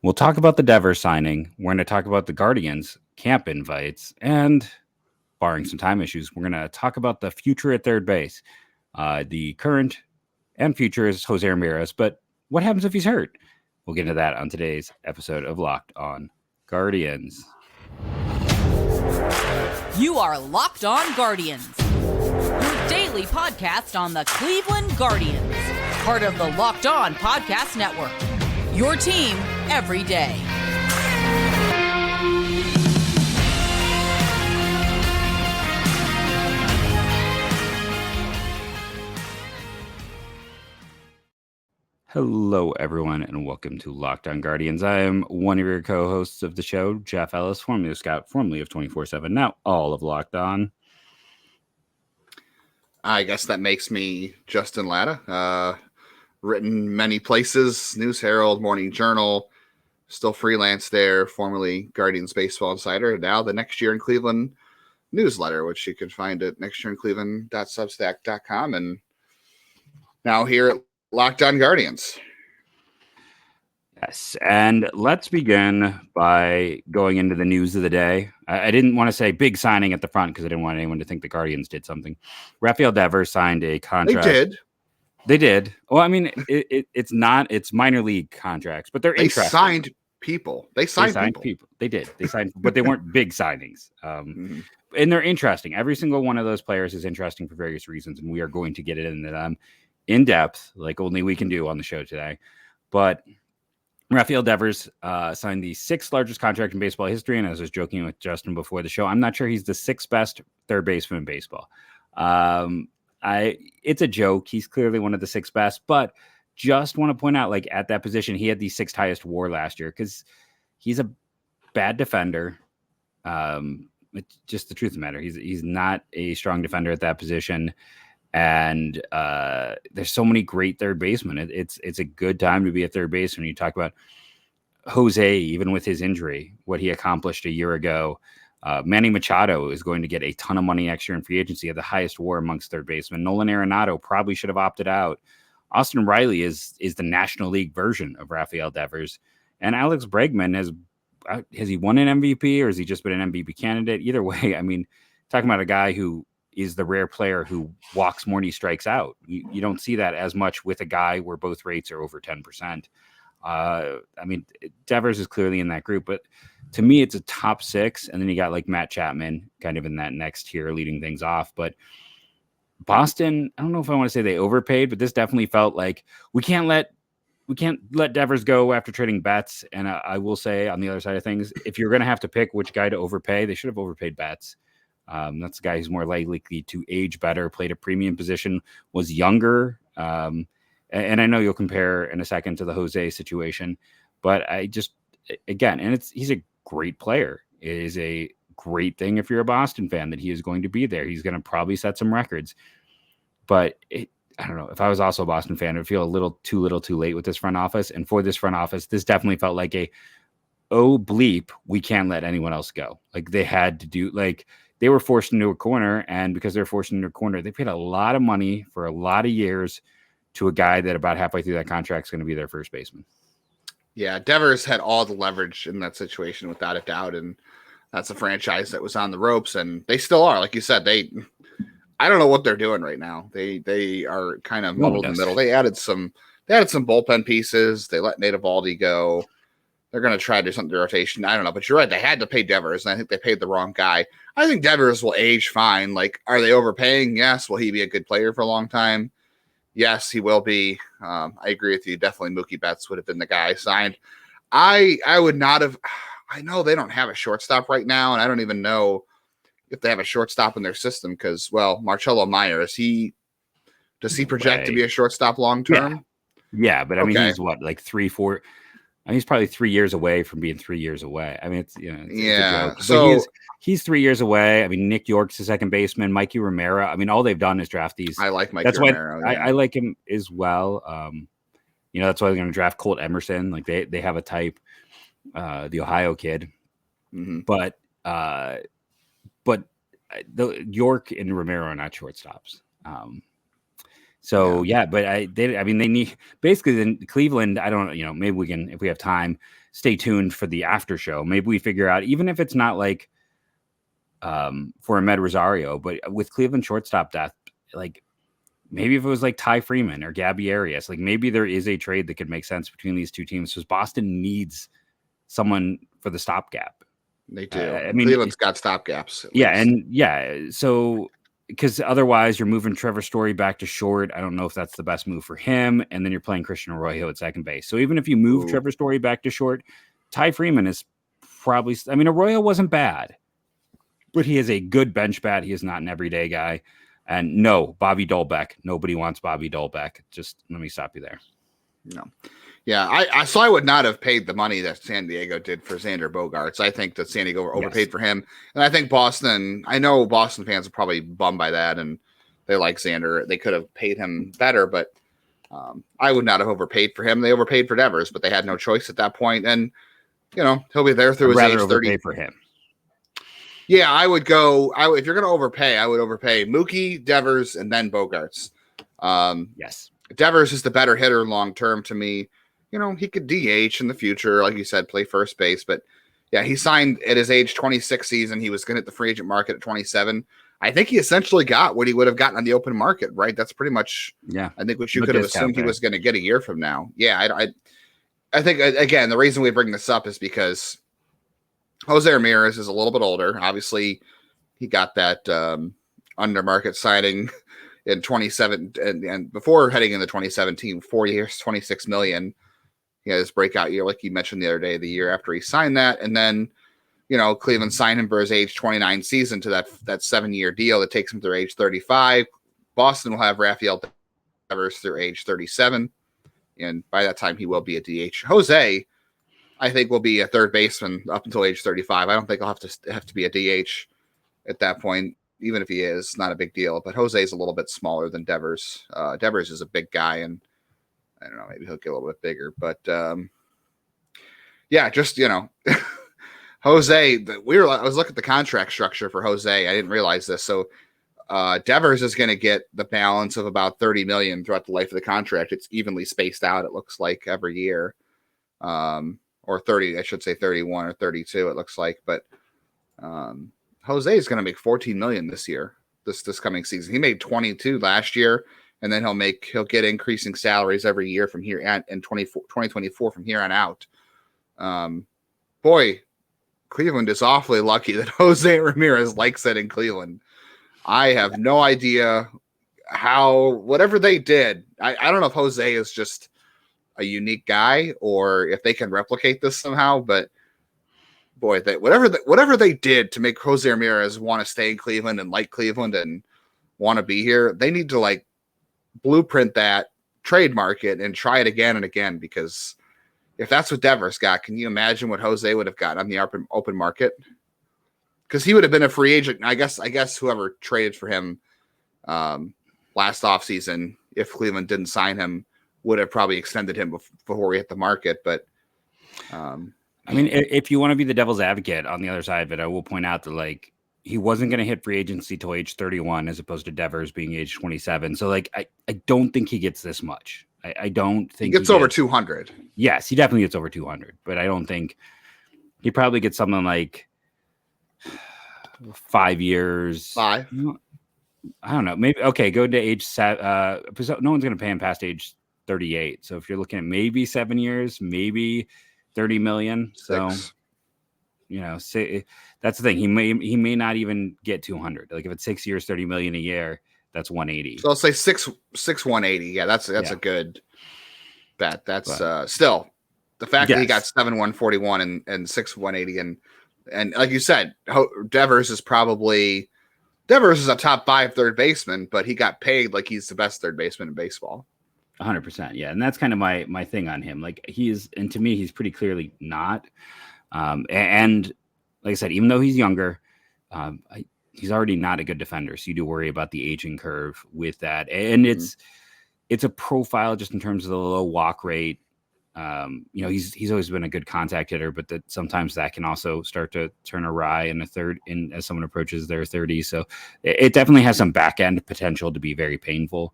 We'll talk about the Devers signing. We're going to talk about the Guardians camp invites, and barring some time issues, we're going to talk about the future at third base. The current and future is Jose Ramirez, but what happens if he's hurt? We'll get into that on today's episode of Locked On Guardians. You are Locked On Guardians, your daily podcast on the Cleveland Guardians, part of the Locked On Podcast Network, your team every day. Hello, everyone, and welcome to Locked On Guardians. I am one of your co-hosts of the show, Jeff Ellis, formerly of Scout, formerly of 24/7, now all of Locked On. I guess that makes me Justin Latta. Written many places, News Herald, Morning Journal, still freelance there, formerly Guardians Baseball Insider, now the Next Year in Cleveland newsletter, which you can find at nextyearincleveland.substack.com, and now here at Locked On Guardians. Yes, and let's begin by going into the news of the day. I didn't want to say big signing at the front because I didn't want anyone to think the Guardians did something. Rafael Devers signed a contract. They did. Well, I mean, it's minor league contracts, but they're interesting. They signed people. They did. They signed, but they weren't big signings. And they're interesting. Every single one of those players is interesting for various reasons, and we are going to get into them in depth, like only we can do on the show today. But Rafael Devers signed the sixth largest contract in baseball history, and as I was joking with Justin before the show, I'm not sure he's the sixth best third baseman in baseball. It's a joke. He's clearly one of the six best, but just want to point out, like at that position, he had the sixth highest WAR last year because he's a bad defender. It's just the truth of the matter. He's not a strong defender at that position. And there's so many great third basemen. It's a good time to be a third base when you talk about Jose, even with his injury, what he accomplished a year ago. Manny Machado is going to get a ton of money next year in free agency at the highest WAR amongst third basemen. Nolan Arenado probably should have opted out. Austin Riley is the National League version of Rafael Devers. And Alex Bregman has he won an MVP or has he just been an MVP candidate? Either way, I mean, talking about a guy who is the rare player who walks more than he strikes out. You don't see that as much with a guy where both rates are over 10%. I mean, Devers is clearly in that group, but to me, it's a top six. And then you got like Matt Chapman kind of in that next tier leading things off. But Boston, I don't know if I want to say they overpaid, but this definitely felt like we can't let Devers go after trading Betts. And I will say on the other side of things, if you're going to have to pick which guy to overpay, they should have overpaid Betts. That's the guy who's more likely to age better, played a premium position, was younger. And I know you'll compare in a second to the Jose situation, but he's a great player. It is a great thing if you're a Boston fan that he is going to be there. He's going to probably set some records, but I don't know. If I was also a Boston fan, it would feel a little too late with this front office. And for this front office, this definitely felt like oh bleep, we can't let anyone else go. Like they had to do, like they were forced into a corner, and because they're forced into a corner, they paid a lot of money for a lot of years to a guy that about halfway through that contract is going to be their first baseman. Yeah, Devers had all the leverage in that situation without a doubt, and that's a franchise that was on the ropes, and they still are. Like you said, I don't know what they're doing right now. They are kind of muddled in the middle. They added some bullpen pieces. They let Nate Eovaldi go. They're going to try to do something to rotation. I don't know, but you're right. They had to pay Devers, and I think they paid the wrong guy. I think Devers will age fine. Like, are they overpaying? Yes. Will he be a good player for a long time? Yes, he will be. I agree with you. Definitely Mookie Betts would have been the guy signed. I would not have. I know they don't have a shortstop right now, and I don't even know if they have a shortstop in their system because, well, Marcelo Meyer, does he project to be a shortstop long term? Yeah, but I mean, he's what, like 3-4. I mean, he's probably 3 years away from being 3 years away. I mean, it's a joke. So he's 3 years away. I mean, Nick York's the second baseman, Mikey Romero. I mean, all they've done is draft these. I like Mikey Romero. I like him as well. That's why they're going to draft Colt Emerson. Like they have a type, the Ohio kid, but the York and Romero are not shortstops. So but they need basically in Cleveland. I don't, maybe we can, if we have time, stay tuned for the after show. Maybe we figure out, even if it's not like for Ahmed Rosario, but with Cleveland shortstop depth, like maybe if it was like Ty Freeman or Gabby Arias, like maybe there is a trade that could make sense between these two teams, because Boston needs someone for the stopgap. They do. Cleveland's got stopgaps. So because otherwise you're moving Trevor Story back to short. I don't know if that's the best move for him. And then you're playing Christian Arroyo at second base. So even if you move Trevor Story back to short, Ty Freeman is probably, Arroyo wasn't bad, but he is a good bench bat. He is not an everyday guy. And no, Bobby Dolbeck. Nobody wants Bobby Dolbeck. Just let me stop you there. No. Yeah, I would not have paid the money that San Diego did for Xander Bogaerts. I think that San Diego overpaid for him. And I think Boston, I know Boston fans are probably bummed by that, and they like Xander. They could have paid him better, but I would not have overpaid for him. They overpaid for Devers, but they had no choice at that point. And, he'll be there through his age 30. For him. Yeah, I would go. If you're going to overpay, I would overpay Mookie, Devers, and then Bogaerts. Yes. Devers is the better hitter long term to me. He could DH in the future, like you said, play first base. But yeah, he signed at his age 26 season. He was going to hit the free agent market at 27. I think he essentially got what he would have gotten on the open market, right? That's pretty much, I think what you could have assumed he was going to get a year from now. Yeah, I think, again, the reason we bring this up is because Jose Ramirez is a little bit older. Obviously, he got that under market signing in 27 and before heading into 2017, 4 years, 26 million. He had his breakout year, like you mentioned the other day, the year after he signed that. And then, Cleveland signed him for his age 29 season to that 7-year deal that takes him through age 35. Boston will have Rafael Devers through age 37. And by that time, he will be a DH. Jose, I think, will be a third baseman up until age 35. I don't think he'll have to be a DH at that point. Even if he is, not a big deal. But Jose is a little bit smaller than Devers. Devers is a big guy, and I don't know, maybe he'll get a little bit bigger. But just Jose. I was looking at the contract structure for Jose. I didn't realize this. So Devers is going to get the balance of about $30 million throughout the life of the contract. It's evenly spaced out. It looks like every year, or 30. I should say 31 or 32. It looks like, but. Jose is going to make $14 million this year, this coming season. He made 22 last year, and then he'll get increasing salaries every year from here in 2024 from here on out. Boy, Cleveland is awfully lucky that Jose Ramirez likes it in Cleveland. I have no idea whatever they did. I don't know if Jose is just a unique guy or if they can replicate this somehow, but boy, whatever they did to make Jose Ramirez want to stay in Cleveland and like Cleveland and want to be here, they need to blueprint that, trademark it, and try it again and again. Because if that's what Devers got, can you imagine what Jose would have gotten on the open market? Because he would have been a free agent. I guess whoever traded for him last offseason, if Cleveland didn't sign him, would have probably extended him before we hit the market. But if you want to be the devil's advocate on the other side of it, I will point out that he wasn't going to hit free agency till age 31 as opposed to Devers being age 27. So I don't think he gets this much. I don't think he gets over 200. Yes, he definitely gets over 200, but I don't think he probably gets something like 5 years. 5. I don't know. Maybe go to age 7. No one's going to pay him past age 38. So if you're looking at maybe 7 years, maybe 30 million. 6. So, that's the thing. He may not even get 200. If it's 6 years, 30 million a year, that's 180. So I'll say 6 180. Yeah, that's a good bet. That's still the fact that he got 7 141 and 6 180 and like you said, Devers is a top 5 third baseman, but he got paid like he's the best third baseman in baseball. 100%. Yeah. And that's kind of my thing on him. And to me, he's pretty clearly not. And like I said, even though he's younger, he's already not a good defender. So you do worry about the aging curve with that. And it's a profile just in terms of the low walk rate. He's always been a good contact hitter, but that sometimes that can also start to turn awry as someone approaches their 30s. So it definitely has some back end potential to be very painful.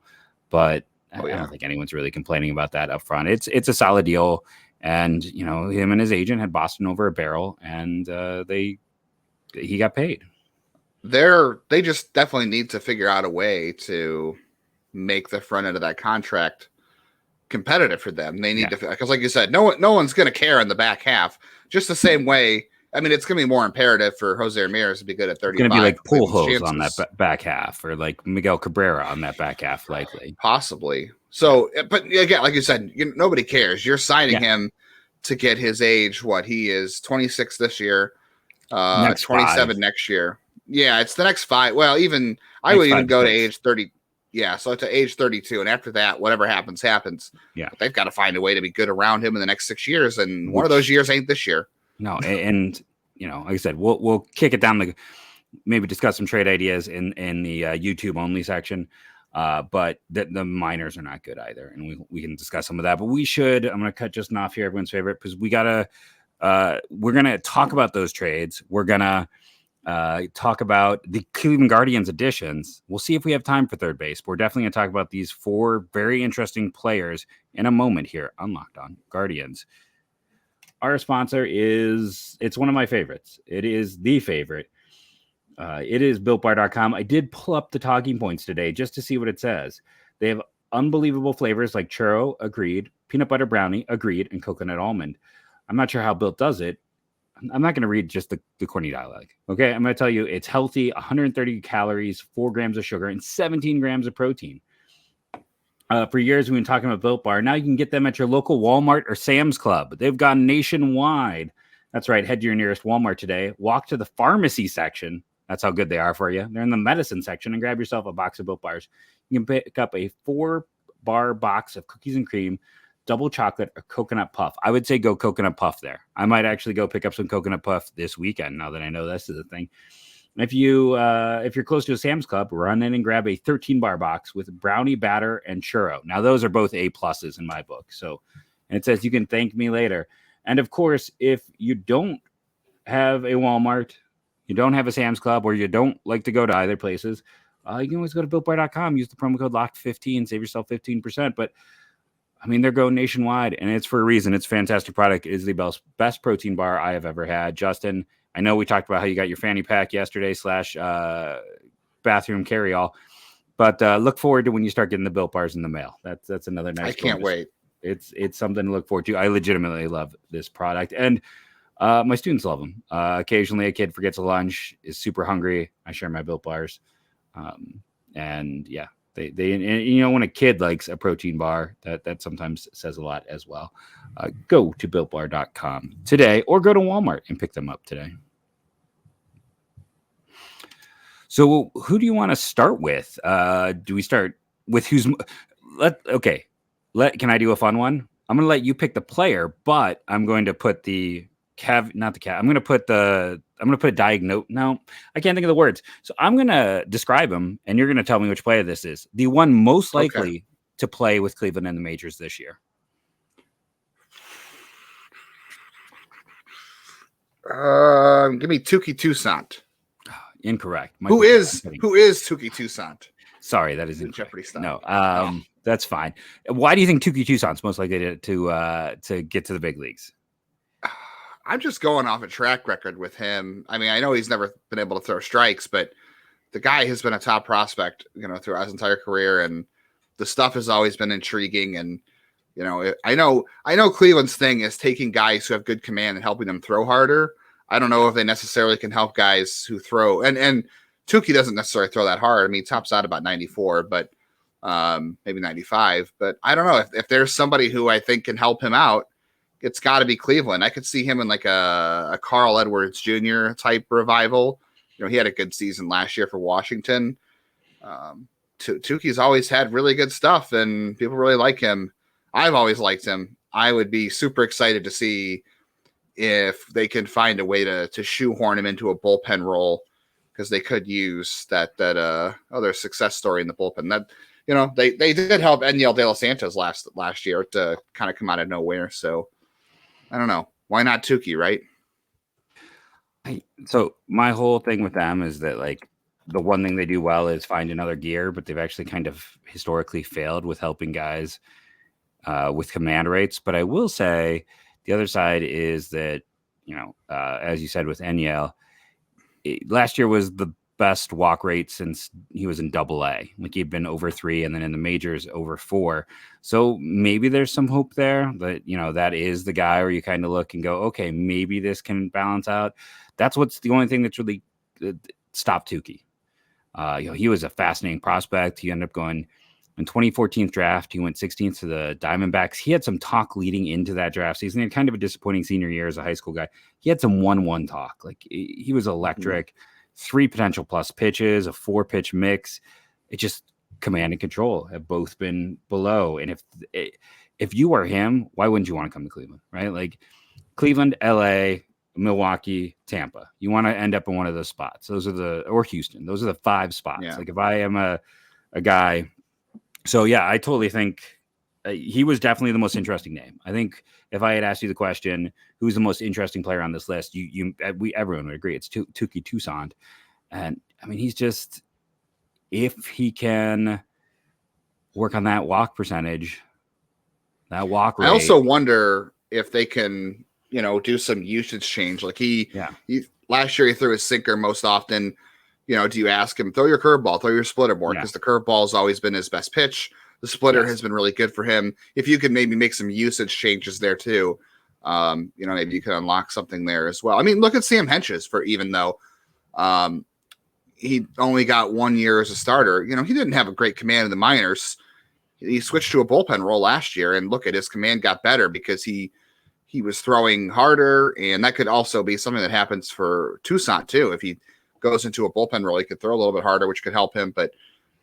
but I don't think anyone's really complaining about that up front. It's a solid deal. And, him and his agent had Boston over a barrel, and he got paid. They just definitely need to figure out a way to make the front end of that contract competitive for them. They need to, because like you said, no one's going to care in the back half. Just the same way. I mean, it's going to be more imperative for Jose Ramirez to be good at 35. It's going to be like Pujols on that back half, or like Miguel Cabrera on that back half, likely. Possibly. So, but again, like you said, nobody cares. You're signing him to get his age. What, he is 26 this year, 27 next year. Yeah, it's the next 5. Well, I would even go to age 30. Yeah, so to age 32, and after that, whatever happens. Yeah, but they've got to find a way to be good around him in the next 6 years, and one of those years ain't this year. No, and like I said, we'll kick it down, maybe discuss some trade ideas in the YouTube only section. But the minors are not good either, and we can discuss some of that. But I'm going to cut Justin off here, everyone's favorite, because we're gonna talk about those trades. We're gonna talk about the Cleveland Guardians additions. We'll see if we have time for third base. We're definitely gonna talk about these 4 very interesting players in a moment here on Locked On Guardians. Our sponsor it's one of my favorites. It is the favorite. It is BuiltBar.com. I did pull up the talking points today just to see what it says. They have unbelievable flavors like churro, agreed, peanut butter brownie, agreed, and coconut almond. I'm not sure how Built does it. I'm not going to read just the corny dialogue. Okay, I'm going to tell you it's healthy, 130 calories, 4 grams of sugar, and 17 grams of protein. For years, we've been talking about Built Bar. Now you can get them at your local Walmart or Sam's Club. They've gone nationwide. That's right. Head to your nearest Walmart today. Walk to the pharmacy section. That's how good they are for you. They're in the medicine section, and grab yourself a box of Built Bars. You can pick up a 4-bar box of cookies and cream, double chocolate, or coconut puff. I would say go coconut puff there. I might actually go pick up some coconut puff this weekend now that I know this is a thing. If you're close to a Sam's Club, run in and grab a 13-bar box with brownie batter and churro. Now, those are both A+ in my book. So, and it says you can thank me later. And of course, if you don't have a Walmart, you don't have a Sam's Club, or you don't like to go to either places, you can always go to BuiltBar.com, use the promo code LOCKED15, save yourself 15%. But I mean, they're going nationwide, and it's for a reason. It's a fantastic product. It is the best protein bar I have ever had. Justin, I know we talked about how you got your fanny pack yesterday / bathroom carry-all, but look forward to when you start getting the Built Bars in the mail. That's another nice. I can't wait. It's something to look forward to. I legitimately love this product, and my students love them. Occasionally, a kid forgets a lunch, is super hungry. I share my Built Bars, and yeah. They when a kid likes a protein bar, that sometimes says a lot as well. Go to BuiltBar.com today, or go to Walmart and pick them up today. So who do you want to start with? Do we start with who's? Can I do a fun one? I'm going to let you pick the player, but I'm going to put I'm going to put a diagnose. No, I can't think of the words. So I'm going to describe him, and you're going to tell me which player this is. The one most likely to play with Cleveland in the majors this year. Give me Touki Toussaint. Incorrect. Who is Touki Toussaint? Sorry, that is in Jeopardy stuff. No, that's fine. Why do you think Touki Toussaint's most likely to get to the big leagues? I'm just going off a track record with him. I mean, I know he's never been able to throw strikes, but the guy has been a top prospect, throughout his entire career, and the stuff has always been intriguing. And I know Cleveland's thing is taking guys who have good command and helping them throw harder. I don't know if they necessarily can help guys who throw, and Touki doesn't necessarily throw that hard. I mean, he tops out about 94, but maybe 95. But I don't know if there's somebody who I think can help him out. It's got to be Cleveland. I could see him in like a Carl Edwards Jr. type revival. He had a good season last year for Washington. Touki's always had really good stuff, and people really like him. I've always liked him. I would be super excited to see if they can find a way to shoehorn him into a bullpen role, because they could use that other success story in the bullpen. That they did help Enyel De Los Santos last year to kind of come out of nowhere. So I don't know. Why not Touki, right? So my whole thing with them is that, like, the one thing they do well is find another gear, but they've actually kind of historically failed with helping guys with command rates. But I will say the other side is that, as you said with Enyel, last year was the best walk rate since he was in Double-A. Like he'd been over 3, and then in the majors over 4. So maybe there's some hope there that, that is the guy where you kind of look and go, okay, maybe this can balance out. That's what's the only thing that's really stopped Touki. He was a fascinating prospect. He ended up going in 2014 draft. He went 16th to the Diamondbacks. He had some talk leading into that draft season. He had kind of a disappointing senior year as a high school guy. He had some 1-1 talk. Like he was electric. 3 potential plus pitches, a 4-pitch mix. It just command and control have both been below. And if you are him, why wouldn't you want to come to Cleveland, right? Like Cleveland, LA, Milwaukee, Tampa. You want to end up in one of those spots. Or Houston. Those are the 5 spots. Yeah. Like if I am a guy. So yeah, I totally think he was definitely the most interesting name. I think if I had asked you the question, who's the most interesting player on this list, everyone would agree it's Touki Toussaint. And I mean, he's just, if he can work on that walk percentage, that walk rate. I also wonder if they can, do some usage change. Like he last year he threw his sinker most often. Do you ask him, throw your curveball, throw your splitter more? Because the curveball has always been his best pitch. The splitter has been really good for him. If you could maybe make some usage changes there too, maybe you could unlock something there as well. I mean, look at Sam Henches even though he only got 1 year as a starter. He didn't have a great command in the minors. He switched to a bullpen role last year, and look at his command got better because he was throwing harder, and that could also be something that happens for Toussaint too. If he goes into a bullpen role, he could throw a little bit harder, which could help him. But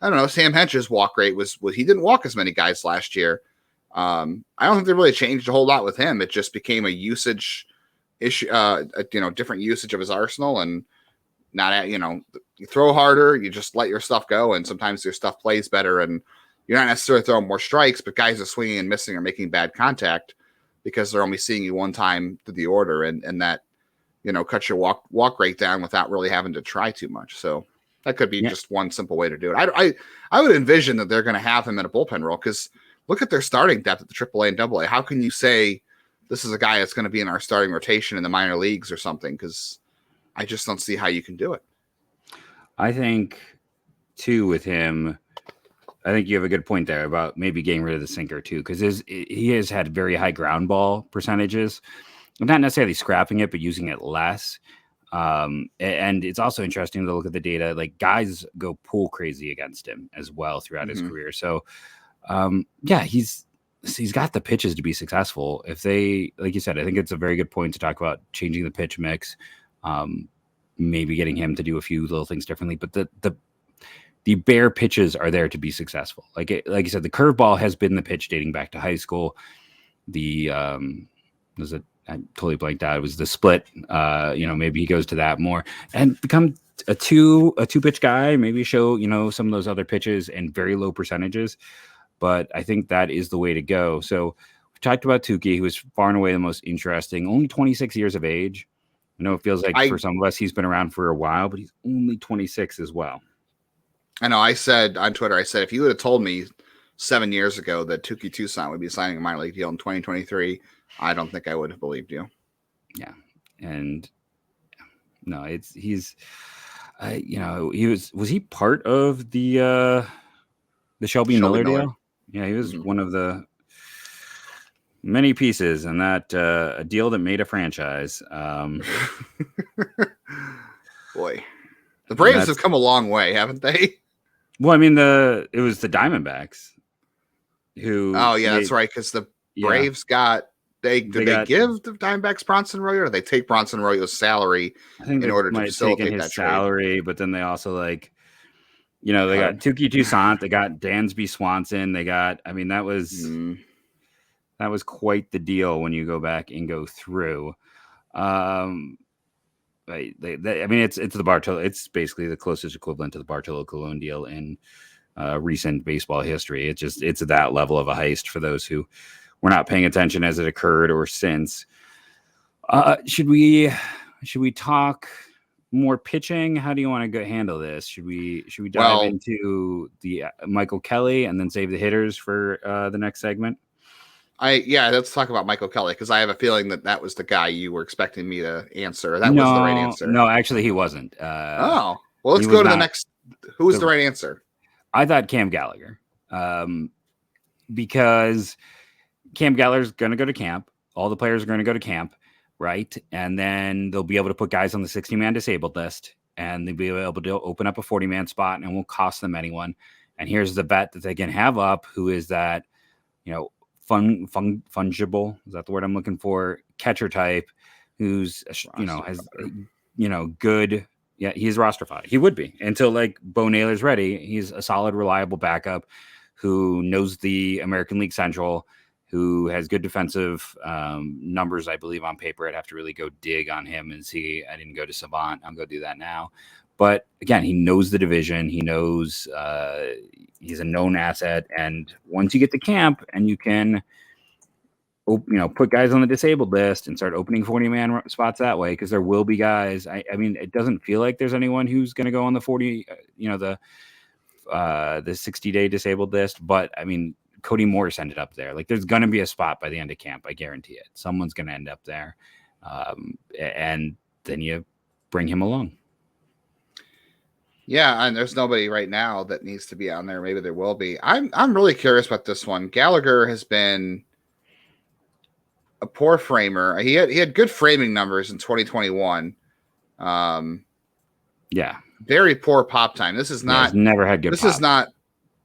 I don't know. Sam Hench's walk rate was he didn't walk as many guys last year. I don't think they really changed a whole lot with him. It just became a usage issue, different usage of his arsenal, and not you throw harder, you just let your stuff go, and sometimes your stuff plays better, and you're not necessarily throwing more strikes, but guys are swinging and missing or making bad contact because they're only seeing you one time through the order, and that cuts your walk rate down without really having to try too much. So that could be just one simple way to do it. I would envision that they're going to have him in a bullpen role, because look at their starting depth at the AAA and AA. How can you say this is a guy that's going to be in our starting rotation in the minor leagues or something? Because I just don't see how you can do it. I think, too, with him, I think you have a good point there about maybe getting rid of the sinker, too, because he has had very high ground ball percentages. Not necessarily scrapping it, but using it less. And it's also interesting to look at the data. Like guys go pool crazy against him as well throughout his career. So, he's got the pitches to be successful. If they, like you said, I think it's a very good point to talk about changing the pitch mix, maybe getting him to do a few little things differently. But the bare pitches are there to be successful. Like you said, the curveball has been the pitch dating back to high school. I totally blanked out. It was the split. Maybe he goes to that more and become a two pitch guy. Maybe show some of those other pitches and very low percentages. But I think that is the way to go. So we talked about Touki, who was far and away the most interesting. Only 26 years of age. I know it feels like for some of us he's been around for a while, but he's only 26 as well. I know. I said on Twitter, if you would have told me 7 years ago that Touki Toussaint would be signing a minor league deal in 2023. I don't think I would have believed you. Yeah. And no, was he part of the Shelby Miller deal? Yeah, he was one of the many pieces in that a deal that made a franchise. Boy, the Braves have come a long way, haven't they? Well, I mean, it was the Diamondbacks who. Oh yeah, that's right. Because the Braves got. Did they give the Diamondbacks Bronson Arroyo, or they take Bronson Arroyo's salary in order to facilitate that salary? But then they also they got Touki Toussaint, they got Dansby Swanson, that was quite the deal when you go back and go through. It's the Bartolo. It's basically the closest equivalent to the Bartolo Colon deal in recent baseball history. It's that level of a heist for those who were not paying attention as it occurred or since. Should we talk more pitching? How do you want to handle this? Should we dive Well, into the Michael Kelly and then save the hitters for the next segment? Let's talk about Michael Kelly, because I have a feeling that was the guy you were expecting me to answer. That was the right answer. No, actually, he wasn't. Well, let's go to the next. Who was the right answer? I thought Cam Gallagher, because Cam Gallagher's going to go to camp. All the players are going to go to camp, right? And then they'll be able to put guys on the 60-man disabled list, and they'll be able to open up a 40-man spot, and it won't cost them anyone. And here's the vet that they can have up, who is that, fungible, is that the word I'm looking for, catcher type, who's has good, he's rosterfied. He would be until like Bo Naylor's ready. He's a solid, reliable backup who knows the American League Central, who has good defensive numbers, I believe, on paper. I'd have to really go dig on him and see. I didn't go to Savant. I'll go do that now. But again, he knows the division. He knows he's a known asset. And once you get to camp and you can, put guys on the disabled list and start opening 40-man spots that way, because there will be guys. I mean, it doesn't feel like there's anyone who's going to go on the 40, the 60-day disabled list. But I mean, Cody Morris ended up there. Like, there's going to be a spot by the end of camp. I guarantee it. Someone's going to end up there. And then you bring him along. Yeah, and there's nobody right now that needs to be on there. Maybe there will be. I'm really curious about this one. Gallagher has been a poor framer. He had good framing numbers in 2021. Very poor pop time. This is not. He's never had good. This pop. is not.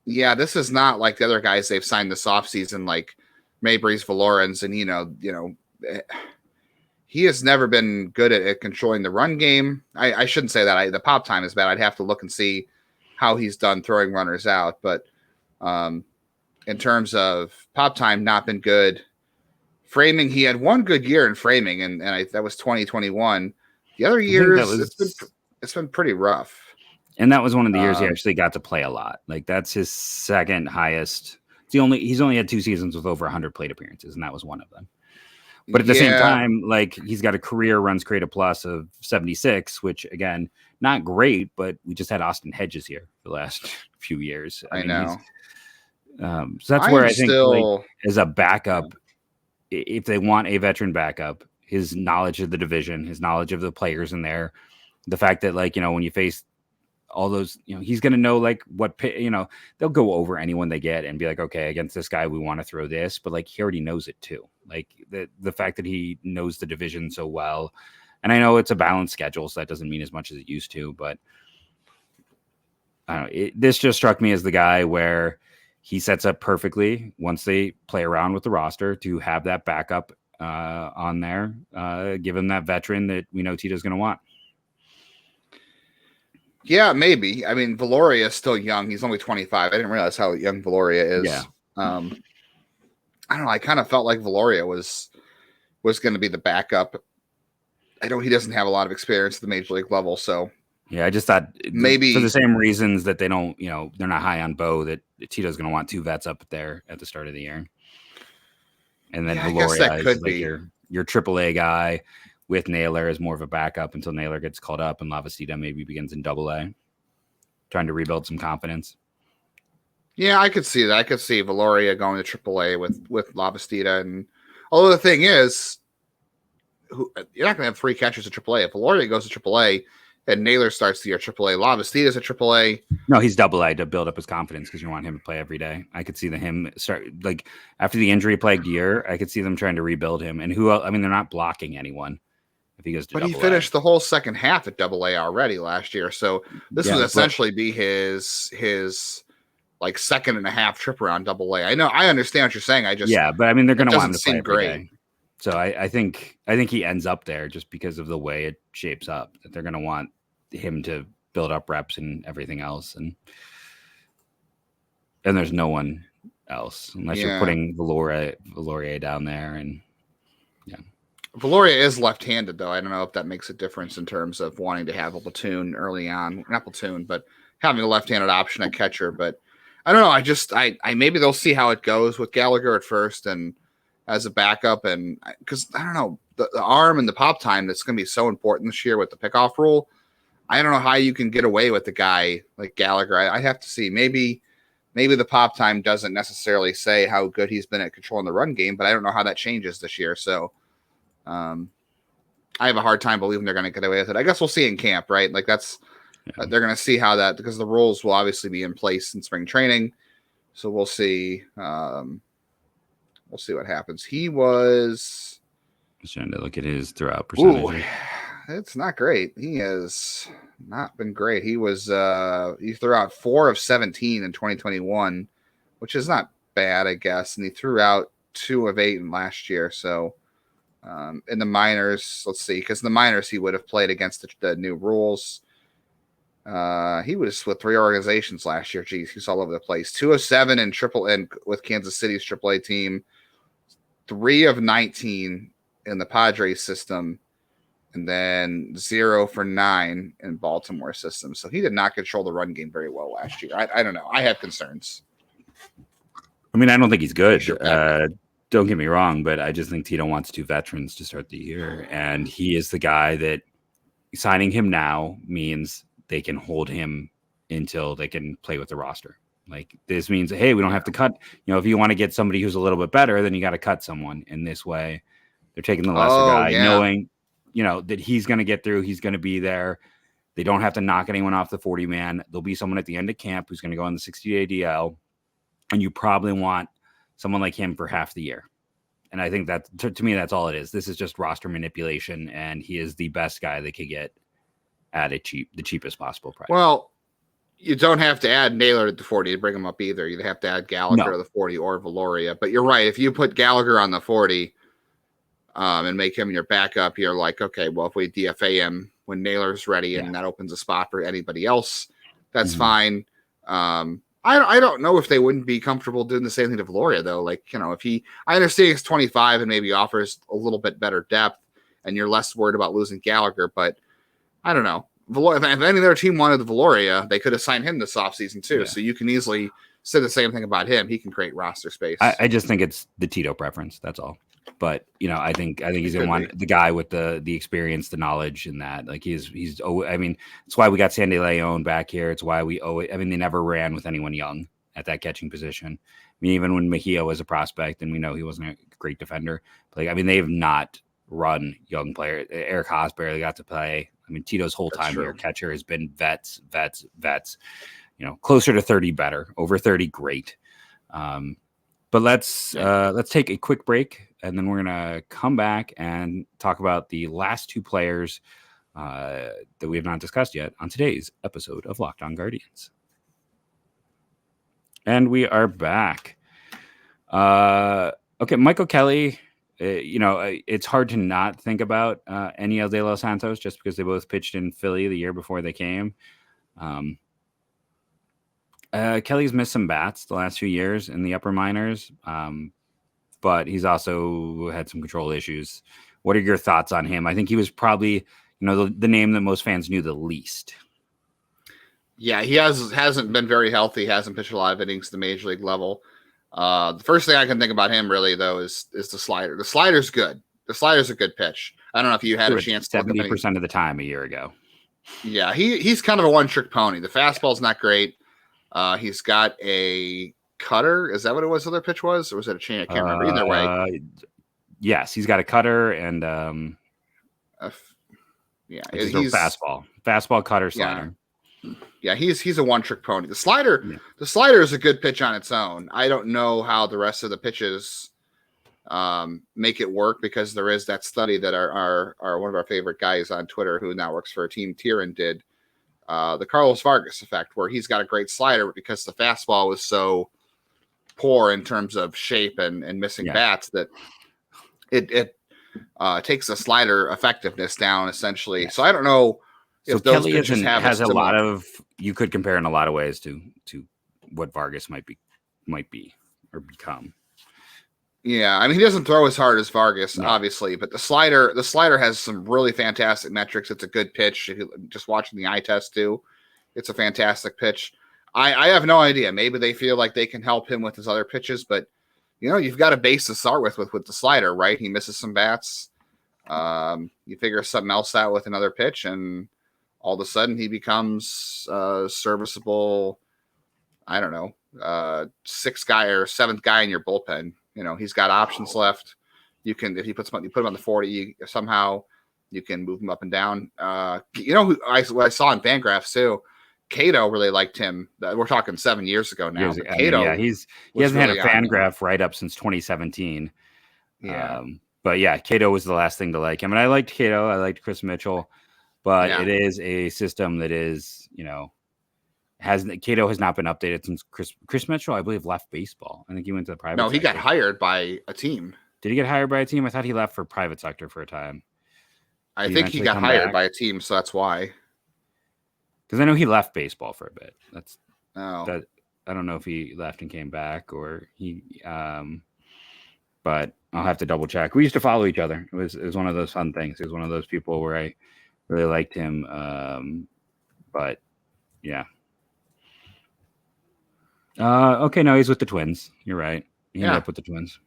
Yeah, this is not like the other guys they've signed this offseason, like Mabrys, Valorans, and he has never been good at controlling the run game. I shouldn't say that. The pop time is bad. I'd have to look and see how he's done throwing runners out. But in terms of pop time, not been good. Framing, he had one good year in framing, and that was 2021. The other years, it's been pretty rough. And that was one of the years he actually got to play a lot. Like, that's his second highest. He's only had 2 seasons with over 100 plate appearances, and that was one of them. But at the same time, like, he's got a career runs created plus of 76, which, again, not great, but we just had Austin Hedges here for the last few years. I know. So that's where I think, like, as a backup, if they want a veteran backup, his knowledge of the division, his knowledge of the players in there, the fact that, like, when you face all those, he's going to know, like, what, they'll go over anyone they get and be like, okay, against this guy, we want to throw this. But, like, he already knows it too. Like, the fact that he knows the division so well. And I know it's a balanced schedule, so that doesn't mean as much as it used to. But I don't know. This just struck me as the guy where he sets up perfectly once they play around with the roster to have that backup on there, give him that veteran that we know Tito's going to want. Yeah, maybe. I mean, Valoria is still young. He's only 25. I didn't realize how young Valoria is. Yeah. I don't know. I kind of felt like Valoria was going to be the backup. I know he doesn't have a lot of experience at the major league level, so yeah, I just thought maybe for the same reasons that they don't, they're not high on Bo, that Tito's going to want 2 vets up there at the start of the year. And then Valoria is like your AAA guy with Naylor as more of a backup until Naylor gets called up and Lavastida maybe begins in AA, trying to rebuild some confidence. Yeah, I could see that. I could see Valoria going to AAA with Lavastida. And although the thing is, you're not going to have 3 catchers at AAA. If Valoria goes to AAA and Naylor starts the year AAA, Lavastida's at AAA. No, he's AA to build up his confidence because you want him to play every day. I could see him start, like, after the injury plagued year, I could see them trying to rebuild him. And they're not blocking anyone. If he goes to but he finished the whole second half at AA already last year, so this would essentially be his like second and a half trip around AA. I understand what you're saying. But I mean, they're going to want him to play every great. Day. So I think he ends up there just because of the way it shapes up. That they're going to want him to build up reps and everything else, and there's no one else unless you're putting Valoria down there, and Valoria is left-handed, though. I don't know if that makes a difference in terms of wanting to have a platoon early on. Not platoon, but having a left-handed option at catcher. But I don't know. I maybe they'll see how it goes with Gallagher at first and as a backup. And because, I don't know, the arm and the pop time that's going to be so important this year with the pickoff rule. I don't know how you can get away with a guy like Gallagher. I have to see. Maybe the pop time doesn't necessarily say how good he's been at controlling the run game, but I don't know how that changes this year. So I have a hard time believing they're going to get away with it. I guess we'll see in camp, right? Like they're going to see how that, because the rules will obviously be in place in spring training. So we'll see. We'll see what happens. He was trying to look at his throughout percentage. It's not great. He has not been great. He was he threw out 4 of 17 in 2021, which is not bad, I guess. And he threw out 2 of 8 in last year. So in the minors, let's see, because in the minors he would have played against the new rules. He was with 3 organizations last year. Geez, he's all over the place. 2 of 7 in with Kansas City's AAA team, 3 of 19 in the Padres system, and then 0 for 9 in Baltimore system. So he did not control the run game very well last year. I don't know. I have concerns. I mean, I don't think he's good. Don't get me wrong, but I just think Tito wants 2 veterans to start the year. And he is the guy that signing him now means they can hold him until they can play with the roster. Like, this means, hey, we don't have to cut. You know, if you want to get somebody who's a little bit better, then you got to cut someone. In this way, they're taking the lesser guy, knowing, you know, that he's going to get through. He's going to be there. They don't have to knock anyone off the 40-man. There'll be someone at the end of camp who's going to go on the 60-day DL. And you probably want someone like him for half the year. And I think that, to me, that's all it is. This is just roster manipulation, and he is the best guy they could get at the cheapest possible price. Well, you don't have to add Naylor to the 40 to bring him up either. You'd have to add Gallagher to the 40 or Valoria. But you're right. If you put Gallagher on the 40 and make him your backup, you're like, okay, well, if we DFA him when Naylor's ready and that opens a spot for anybody else, that's fine. I don't know if they wouldn't be comfortable doing the same thing to Valoria, though. Like, you know, I understand he's 25 and maybe offers a little bit better depth and you're less worried about losing Gallagher, but I don't know. If any other team wanted the Valoria, they could have signed him this offseason too. Yeah. So you can easily say the same thing about him. He can create roster space. I just think it's the Tito preference. That's all. But, you know, I think he's going to want the guy with the experience, the knowledge, and that. Like, I mean, it's why we got Sandy Leon back here. It's why we owe it. I mean, they never ran with anyone young at that catching position. I mean, even when Mejia was a prospect, and we know he wasn't a great defender. But, like, I mean, they have not run young players. Eric Haas barely got to play. I mean, Tito's whole time here, catcher, has been vets. You know, closer to 30, better. Over 30, great. But let's take a quick break, and then we're gonna come back and talk about the last 2 players that we have not discussed yet on today's episode of Locked On Guardians. And we are back. Okay, Michael Kelly. You know, it's hard to not think about Eniel De Los Santos just because they both pitched in Philly the year before they came. Kelly's missed some bats the last few years in the upper minors, but he's also had some control issues. What are your thoughts on him? I think he was probably, you know, the name that most fans knew the least. Yeah, he hasn't been very healthy. Hasn't pitched a lot of innings at the major league level. The first thing I can think about him really though is the slider. The slider's good. The slider's a good pitch. I don't know if you had a chance 70% of the time a year ago. Yeah, he's kind of a one-trick pony. The fastball's not great. He's got a cutter. Is that what it was? The other pitch was, or was it a chain? I can't remember. Either way, yes, he's got a cutter and he's fastball, cutter, slider. Yeah, he's a one-trick pony. The slider is a good pitch on its own. I don't know how the rest of the pitches make it work, because there is that study that our one of our favorite guys on Twitter, who now works for a team, Tieran, did, the Carlos Vargas effect, where he's got a great slider, but because the fastball was so poor in terms of shape and missing bats, that it takes the slider effectiveness down essentially. So I don't know. So Kelly has a lot of, you could compare in a lot of ways to what Vargas might be or become. Yeah, I mean, he doesn't throw as hard as Vargas, obviously, but the slider has some really fantastic metrics. It's a good pitch. Just watching the eye test too, it's a fantastic pitch. I have no idea. Maybe they feel like they can help him with his other pitches, but you know, you've got a base to start with the slider, right? He misses some bats. You figure something else out with another pitch, and all of a sudden he becomes serviceable. I don't know, sixth guy or seventh guy in your bullpen. He's got options left. You can, if you put him on the 40, somehow you can move him up and down. Who I saw in Fangraphs too. Cato really liked him. We're talking 7 years ago now. Cato, he hasn't had a Fangraph write up since 2017. Yeah. But yeah, Cato was the last thing to like him, and I liked Cato. I liked Chris Mitchell, but it is a system that is, Cato has not been updated since Chris Mitchell, I believe, left baseball. I think he went to the private. No, he got hired by a team. Did he get hired by a team? I thought he left for private sector for a time. I think he got hired by a team, so that's why. Because I know he left baseball for a bit. That I don't know if he left and came back or he. But I'll have to double check. We used to follow each other. It was one of those fun things. He was one of those people where I really liked him. But yeah. Okay, no, he's with the Twins. You're right. He ended up with the Twins.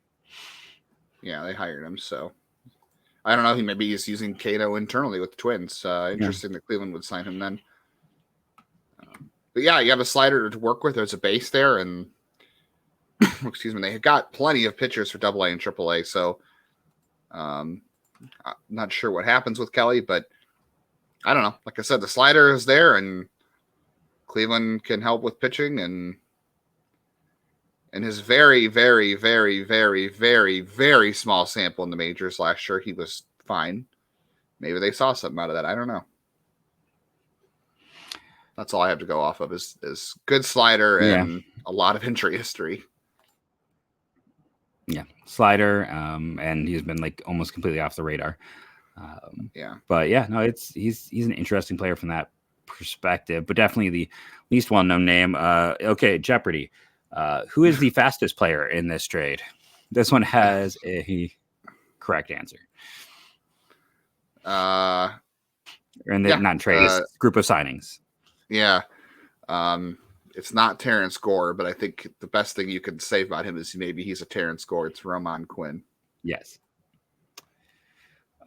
Yeah, they hired him. So I don't know. Maybe he's using Cato internally with the Twins. Interesting that Cleveland would sign him then. But yeah, you have a slider to work with. There's a base there, and excuse me, they got plenty of pitchers for AA and AAA. So I'm not sure what happens with Kelly, but I don't know. Like I said, the slider is there, and Cleveland can help with pitching. And in his very, very, very, very, very, very small sample in the majors last year, he was fine. Maybe they saw something out of that. I don't know. That's all I have to go off of is good slider and a lot of injury history. Yeah, slider, and he's been like almost completely off the radar. But yeah, no, he's an interesting player from that perspective, but definitely the least well-known name. Okay, Jeopardy. Who is the fastest player in this trade? This one has a correct answer. Not trade, it's group of signings. Yeah. It's not Terrence Gore, but I think the best thing you could say about him is maybe he's a Terrence Gore. It's Roman Quinn. Yes.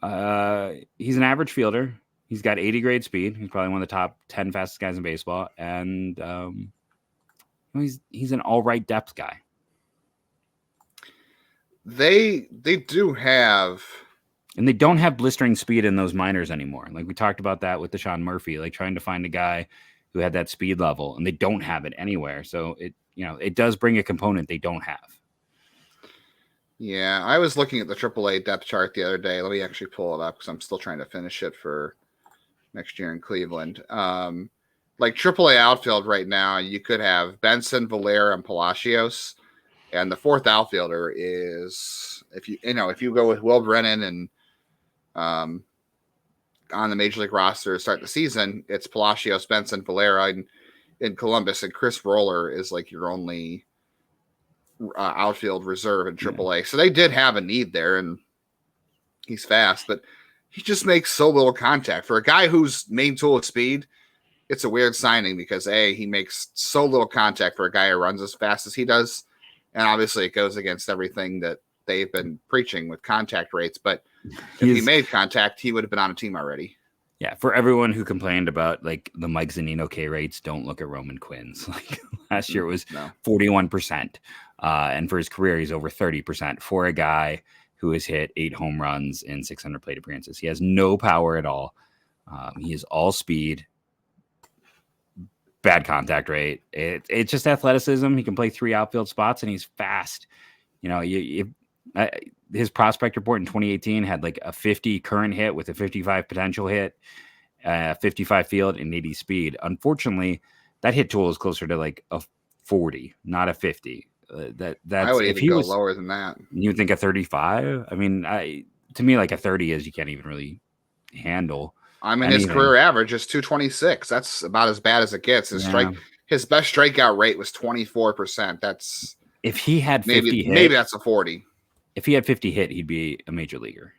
He's an average fielder. He's got 80 grade speed. He's probably one of the top 10 fastest guys in baseball. And he's an all right depth guy. They do have, and they don't have blistering speed in those minors anymore. Like we talked about that with Deshaun Murphy, like trying to find a guy who had that speed level, and they don't have it anywhere. So it does bring a component they don't have. Yeah, I was looking at the AAA depth chart the other day. Let me actually pull it up because I'm still trying to finish it for next year in Cleveland. Like AAA outfield right now, you could have Benson, Valera, and Palacios, and the fourth outfielder is if you go with Will Brennan and on the major league roster to start the season, it's Palacios, Benson, Valera in Columbus, and Chris Roller is like your only outfield reserve in AAA. So they did have a need there, and he's fast, but he just makes so little contact for a guy whose main tool is speed. It's a weird signing because he makes so little contact for a guy who runs as fast as he does. And obviously it goes against everything that they've been preaching with contact rates, but if he made contact, he would have been on a team already. Yeah, for everyone who complained about like the Mike Zunino K rates, don't look at Roman Quinn's. Like last year it was 41%, and for his career he's over 30% for a guy who has hit 8 home runs in 600 plate appearances. He has no power at all. He is all speed, bad contact rate. It's just athleticism. He can play 3 outfield spots, and he's fast. His prospect report in 2018 had like a 50 current hit with a 55 potential hit, 55 field, and 80 speed. Unfortunately, that hit tool is closer to like a 40, not a 50. That's I would even go lower than that. You would think a 35? I mean, to me, like a 30 is you can't even really handle. I mean, his career average is 226. That's about as bad as it gets. His best strikeout rate was 24%. That's if he had 50 hit, maybe that's a 40. If he had 50 hit, he'd be a major leaguer,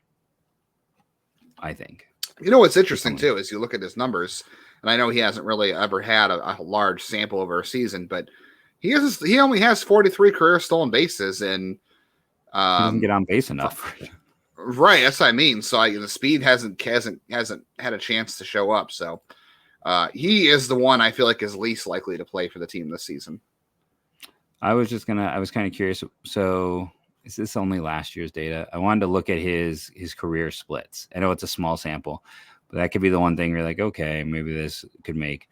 I think. You know what's interesting too is you look at his numbers, and I know he hasn't really ever had a large sample over a season, but he only has 43 career stolen bases, and he doesn't get on base enough. Right, that's what I mean. So the speed hasn't had a chance to show up. So He is the one I feel like is least likely to play for the team this season. I was kind of curious. So is this only last year's data? I wanted to look at his career splits. I know it's a small sample, but that could be the one thing you're like, okay, maybe this could make.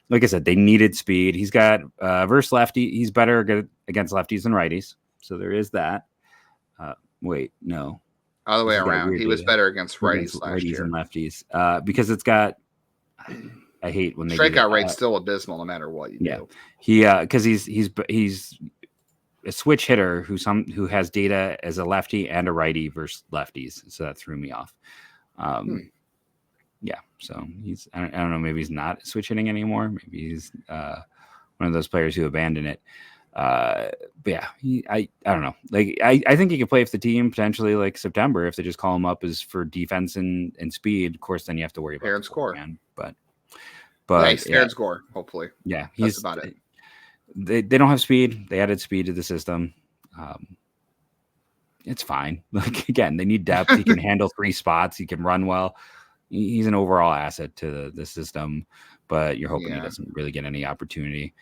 Like I said, they needed speed. He's got versus lefty. He's better against lefties than righties. So there is that. Wait, no. Other way around. He was better against righties last year. And lefties. Because it's got. I hate when they strikeout rate's still abysmal no matter what you do. He because he's a switch hitter who has data as a lefty and a righty versus lefties, so that threw me off. Yeah, so he's I don't know, maybe he's not switch hitting anymore. Maybe he's one of those players who abandon it. But yeah, I don't know. Like I think he could play for the team potentially like September if they just call him up as for defense and speed. Of course, then you have to worry about and score. But nice and score. Hopefully, that's about it. They don't have speed. They added speed to the system. It's fine. Like again, they need depth. He can handle 3 spots. He can run well. He's an overall asset to the system, but you're hoping he doesn't really get any opportunity.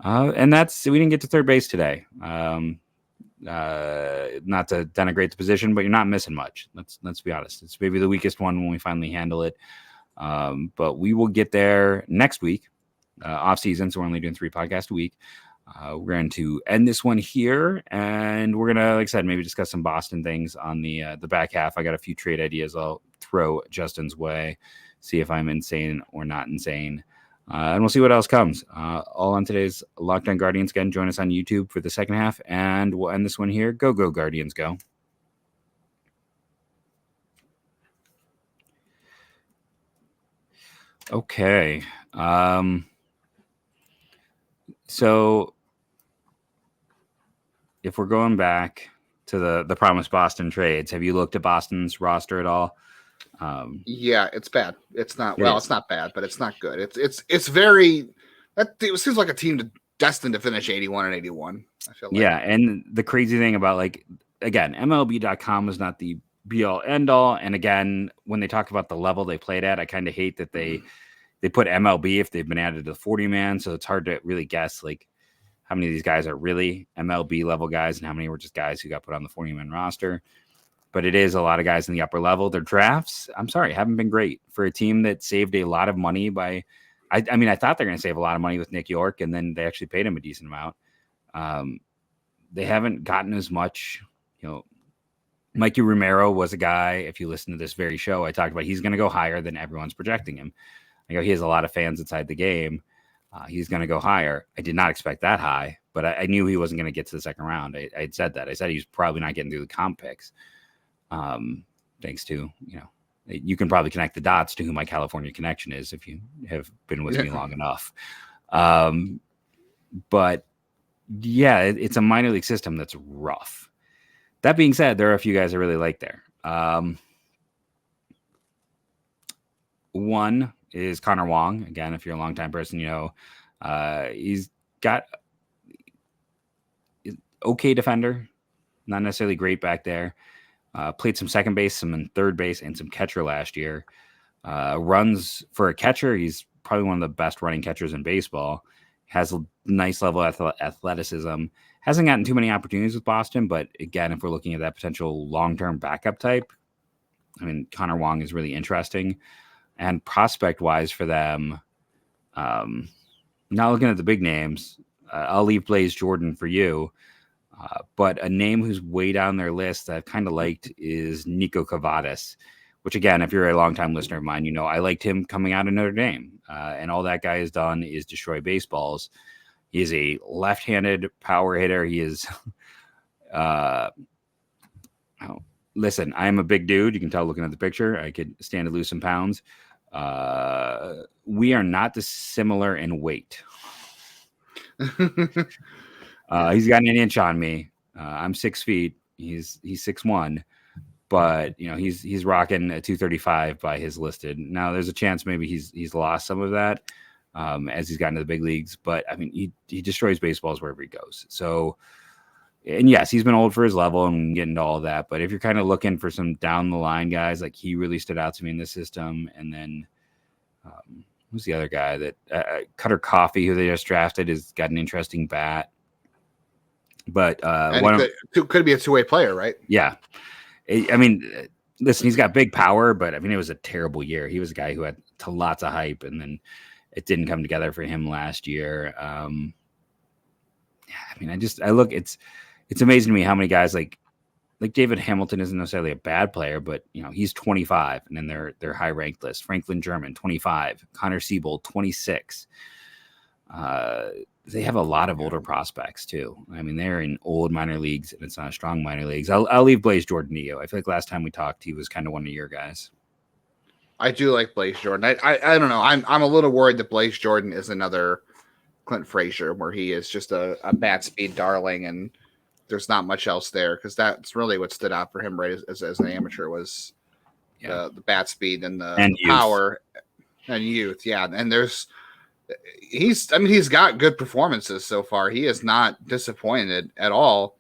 And we didn't get to third base today. Not to denigrate the position, but you're not missing much. Let's be honest. It's maybe the weakest one when we finally handle it. But we will get there next week, off season. So we're only doing 3 podcasts a week. We're going to end this one here, and we're going to, like I said, maybe discuss some Boston things on the back half. I got a few trade ideas I'll throw Justin's way, see if I'm insane or not insane. And we'll see what else comes. All on today's Locked On Guardians. Again, join us on YouTube for the second half, and we'll end this one here. Go Guardians, go. Okay. So if we're going back to the promised Boston trades, have you looked at Boston's roster at all? Yeah, it's bad. It's not it's not bad, but it's not good. It's very it seems like a team destined to finish 81 and 81. I feel like. Yeah, and the crazy thing about, like, again, MLB.com is not the be all end all. And again, when they talk about the level they played at, I kind of hate that they put MLB if they've been added to the 40-man. So it's hard to really guess like how many of these guys are really MLB level guys and how many were just guys who got put on the 40-man roster. But it is a lot of guys in the upper level. Their drafts, I'm sorry, haven't been great for a team that saved a lot of money by. I mean, I thought they're going to save a lot of money with Nick York, and then they actually paid him a decent amount. They haven't gotten as much, Mikey Romero was a guy, if you listen to this very show, I talked about he's going to go higher than everyone's projecting him. I go, he has a lot of fans inside the game. He's going to go higher. I did not expect that high, but I knew he wasn't going to get to the second round. I had said that. I said he's probably not getting through the comp picks. Thanks to, you can probably connect the dots to who my California connection is if you have been with me long enough. But yeah, it's a minor league system that's rough. That being said, there are a few guys I really like there. One is Connor Wong. Again, if you're a longtime person, he's got okay defender, not necessarily great back there. Played some second base, some in third base, and some catcher last year. Runs for a catcher. He's probably one of the best running catchers in baseball. Has a nice level of athleticism. Hasn't gotten too many opportunities with Boston, but again, if we're looking at that potential long-term backup type, I mean, Connor Wong is really interesting. And prospect-wise for them, not looking at the big names, I'll leave Blaze Jordan for you. But a name who's way down their list that I've kind of liked is Nico Cavadas, which, again, if you're a longtime listener of mine, I liked him coming out of Notre Dame. And all that guy has done is destroy baseballs. He is a left-handed power hitter. He is listen, I'm a big dude. You can tell looking at the picture. I could stand to lose some pounds. We are not dissimilar in weight. He's got an inch on me. I'm 6 feet. He's 6'1", but he's rocking a 235 by his listed. Now there's a chance maybe he's lost some of that as he's gotten to the big leagues, but I mean he destroys baseballs wherever he goes. So, and yes, he's been old for his level and getting into all of that. But if you're kind of looking for some down the line guys, like he really stood out to me in the system, and then who's the other guy that Cutter Coffee, who they just drafted, has got an interesting bat. But could be a two-way player, right? Yeah. I mean, listen, he's got big power, but I mean, it was a terrible year. He was a guy who had lots of hype, and then it didn't come together for him last year. I mean, I look, it's amazing to me how many guys like David Hamilton isn't necessarily a bad player, but he's 25, and then they're high ranked list. Franklin German 25, Connor Siebold 26. They have a lot of older prospects too. I mean, they're in old minor leagues, and it's not strong minor leagues. I'll leave Blaze Jordan to you. I feel like last time we talked, he was kind of one of your guys. I do like Blaze Jordan. I don't know. I'm a little worried that Blaze Jordan is another Clint Frazier, where he is just a bat speed darling, and there's not much else there, because that's really what stood out for him right as an amateur was the bat speed and the power and youth. Yeah, and he's got good performances so far. He is not disappointed at all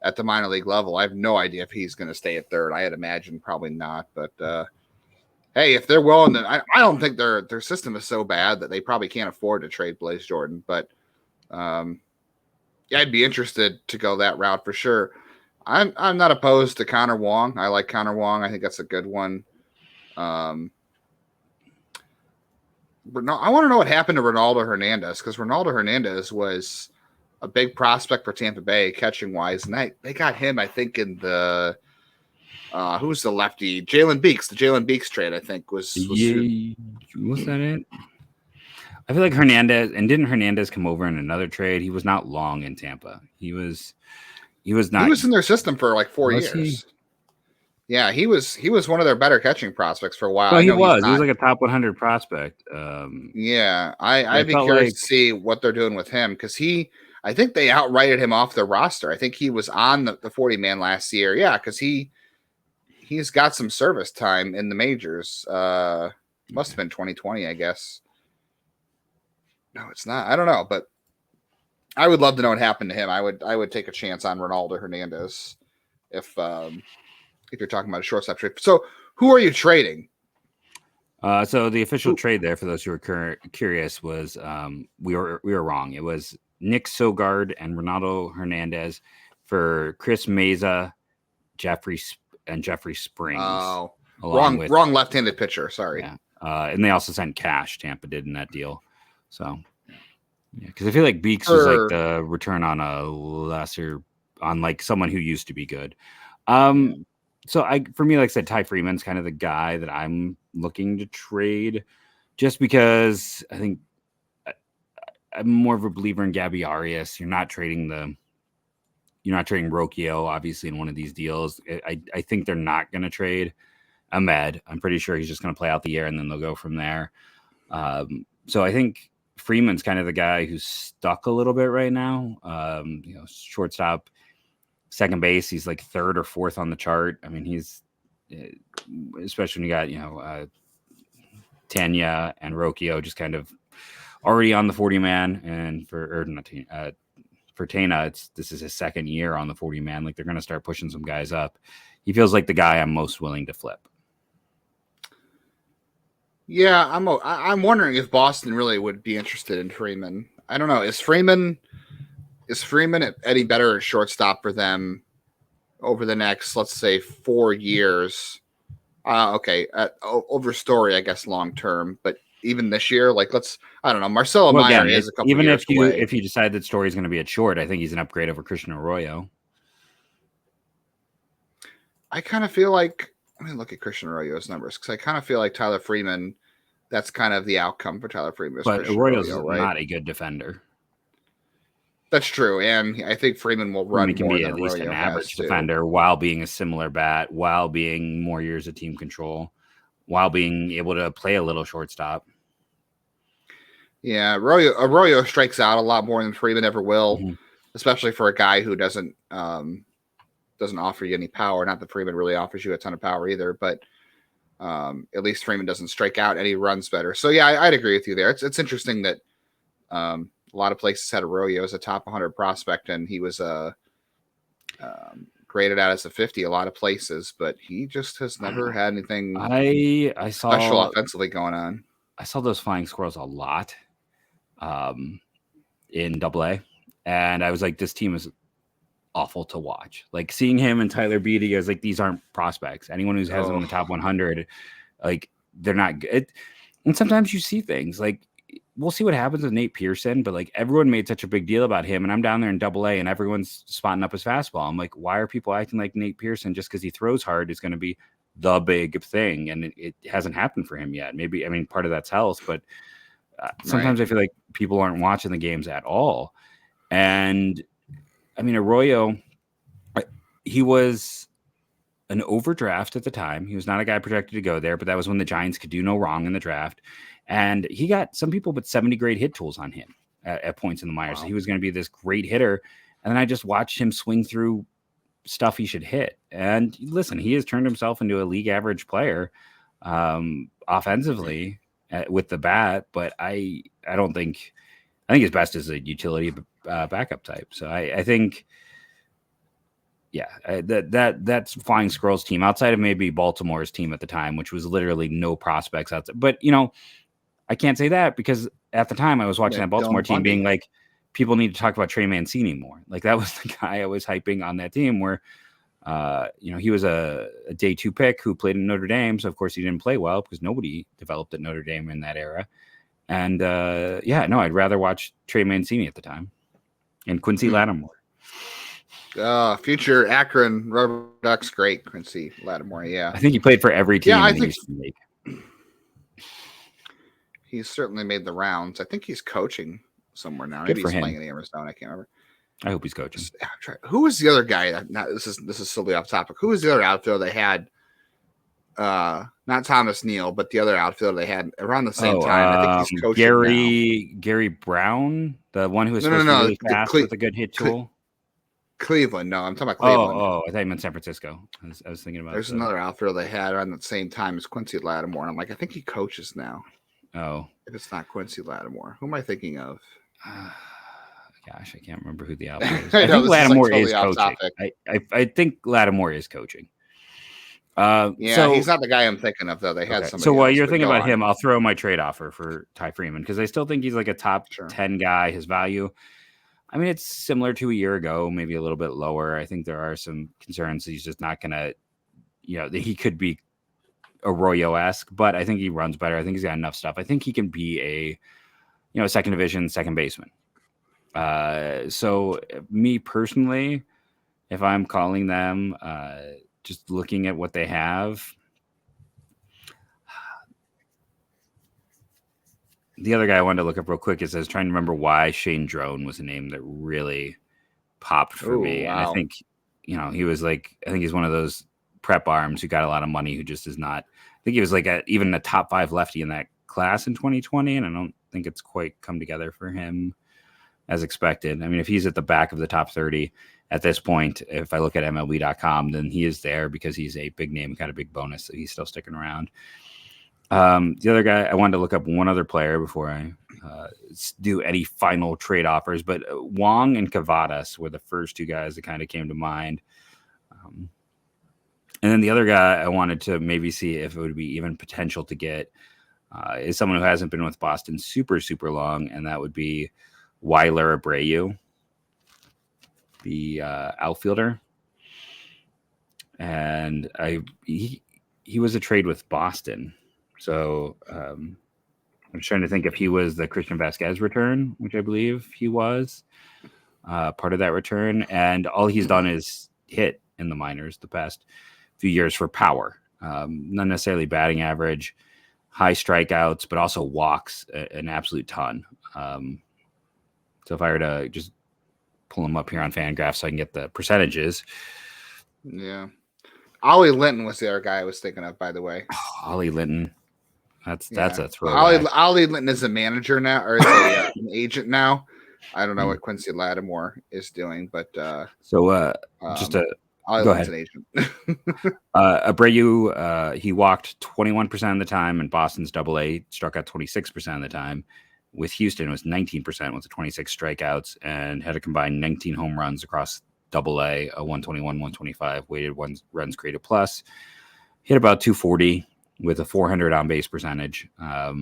at the minor league level. I have no idea if he's going to stay at third. I had imagined probably not, but hey, if they're willing to, I don't think their system is so bad that they probably can't afford to trade Blaze Jordan, but I'd be interested to go that route for sure. I'm not opposed to Connor Wong. I like Connor Wong. I think that's a good one. But no, I want to know what happened to Ronaldo Hernandez, because Ronaldo Hernandez was a big prospect for Tampa Bay catching wise, and they got him, I think, in the who's the lefty? Jalen Beeks. The Jalen Beeks trade, I think, was that it? I feel like didn't Hernandez come over in another trade? He was not long in Tampa. He was not. He was in their system for like 4 years. Yeah, he was one of their better catching prospects for a while. Well, he was like a top 100 prospect. Yeah, I'd be curious to see what they're doing with him, because I think they outrighted him off the roster. I think he was on the 40-man last year. Yeah, because he's got some service time in the majors. Must have been 2020, I guess. No, it's not. I don't know, but I would love to know what happened to him. I would take a chance on Ronaldo Hernandez if you're talking about a shortstop trade. So who are you trading? So the official trade there, for those who are curious, was we were wrong. It was Nick Sogard and Ronaldo Hernandez for Chris Meza, Jeffrey Springs. Oh, wrong left-handed pitcher. Sorry. Yeah. And they also sent cash. Tampa did in that deal. So yeah, because I feel like Beeks was like the return on like someone who used to be good. So for me, like I said, Ty Freeman's kind of the guy that I'm looking to trade, just because I think I'm more of a believer in Gabby Arias. You're not trading Rocchio, obviously, in one of these deals. I think they're not going to trade Ahmed. I'm pretty sure he's just going to play out the year, and then they'll go from there. So I think Freeman's kind of the guy who's stuck a little bit right now. Shortstop, second base, he's like third or fourth on the chart. I mean, he's especially when you got Tanya and Rocchio just kind of already on the 40-man, and for Tana, this is his second year on the 40-man. Like, they're going to start pushing some guys up. He feels like the guy I'm most willing to flip. Yeah, I'm wondering if Boston really would be interested in Freeman. I don't know. Is Freeman any better at shortstop for them over the next, let's say, 4 years? Over Story, I guess, long term, but even this year, like, I don't know. Marcelo Meyer is a couple even years away. If you decide that Story's going to be at short, I think he's an upgrade over Christian Arroyo. I kind of feel like, let me look at Christian Arroyo's numbers, because I kind of feel like Tyler Freeman, that's kind of the outcome for Tyler Freeman. But Arroyo's not a good defender. That's true, and I think Freeman will run can more be than at least Arroyo an average has defender, while being a similar bat, while being more years of team control, while being able to play a little shortstop. Yeah, Arroyo strikes out a lot more than Freeman ever will, especially for a guy who doesn't offer you any power. Not that Freeman really offers you a ton of power either, but at least Freeman doesn't strike out and he runs better. So yeah, I'd agree with you there. It's interesting that a lot of places had Arroyo as a top 100 prospect, and he was graded out as a 50 a lot of places, but he just has never had anything I saw special offensively going on. I saw those flying squirrels a lot in AA, and I was like, this team is awful to watch. Like seeing him and Tyler Beatty, I was like, these aren't prospects. Anyone who has them in the top 100, like they're not good. And sometimes you see things like, we'll see what happens with Nate Pearson, but like everyone made such a big deal about him, and I'm down there in AA and everyone's spotting up his fastball. I'm like, why are people acting like Nate Pearson just because he throws hard is going to be the big thing? And it hasn't happened for him yet. Maybe, I mean, part of that's health, but sometimes I feel like people aren't watching the games at all. And I mean, Arroyo, he was an overdraft at the time. He was not a guy projected to go there, but that was when the Giants could do no wrong in the draft. And he got some people put 70 grade hit tools on him at points in the minors. Wow. So he was going to be this great hitter. And then I just watched him swing through stuff he should hit. And listen, he has turned himself into a league average player offensively with the bat. But I think his best is a utility backup type. So I think, that's Flying Squirrels team outside of maybe Baltimore's team at the time, which was literally no prospects outside. But, I can't say that because at the time I was watching that Baltimore team being like, people need to talk about Trey Mancini more. Like that was the guy I was hyping on that team where, he was a day 2 pick who played in Notre Dame. So of course he didn't play well because nobody developed at Notre Dame in that era. And I'd rather watch Trey Mancini at the time and Quincy Lattimore. Future Akron Rubber Ducks great Quincy Lattimore. Yeah. I think he played for every team. Yeah, I think he's certainly made the rounds. I think he's coaching somewhere now. Maybe he's playing in Arizona. I can't remember. I hope he's coaching. Who was the other guy? This is silly off topic. Who was the other outfielder they had? Not Thomas Neal, but the other outfielder they had around the same time. I think he's coaching Gary Brown, the one who was supposed to be really fast with a good hit tool. Cleveland. No, I'm talking about Cleveland. I thought you meant San Francisco. I was thinking about. There's another outfielder they had around the same time as Quincy Lattimore. And I'm like, I think he coaches now. Oh, if it's not Quincy Lattimore, who am I thinking of? Gosh, I can't remember who the outfielder is. I think Lattimore is coaching. I think Lattimore is coaching. He's not the guy I'm thinking of though. They had somebody. So while you're thinking about him, I'll throw my trade offer for Ty Freeman because I still think he's like a top 10 guy. His value. I mean, it's similar to a year ago, maybe a little bit lower. I think there are some concerns that he's just not going to, that he could be Arroyo-esque, but I think he runs better. I think he's got enough stuff. I think he can be a second division, second baseman. So me personally, if I'm calling them, just looking at what they have, the other guy I wanted to look up real quick is I was trying to remember why Shane Drone was a name that really popped for me. Wow. And I think, he was like, I think he's one of those prep arms who got a lot of money who just is not, I think he was like even a top 5 lefty in that class in 2020. And I don't think it's quite come together for him as expected. I mean, if he's at the back of the top 30 at this point, if I look at MLB.com, then he is there because he's a big name, kind of big bonus. So he's still sticking around. The other guy, I wanted to look up one other player before I do any final trade offers, but Wong and Cavadas were the first 2 guys that kind of came to mind. And then the other guy I wanted to maybe see if it would be even potential to get is someone who hasn't been with Boston super, super long, and that would be Weiler Abreu, the outfielder. And he was a trade with Boston. So I'm trying to think if he was the Christian Vasquez return, which I believe he was part of that return. And all he's done is hit in the minors the past few years for power, not necessarily batting average, high strikeouts, but also walks an absolute ton. So if I were to just pull him up here on Fangraphs so I can get the percentages. Yeah. Ollie Linton was the other guy I was thinking of, by the way. Ollie Linton. That's a throw. Ollie Linton is a manager now, or is an agent now. I don't know what Quincy Lattimore is doing, but go ahead. Agent. Abreu, he walked 21% of the time in Boston's AA, struck out 26% of the time. With Houston, it was 19% with the 26 strikeouts and had a combined 19 home runs across AA, a 121, 125 weighted runs created plus. Hit about 240 with a 400 on base percentage. I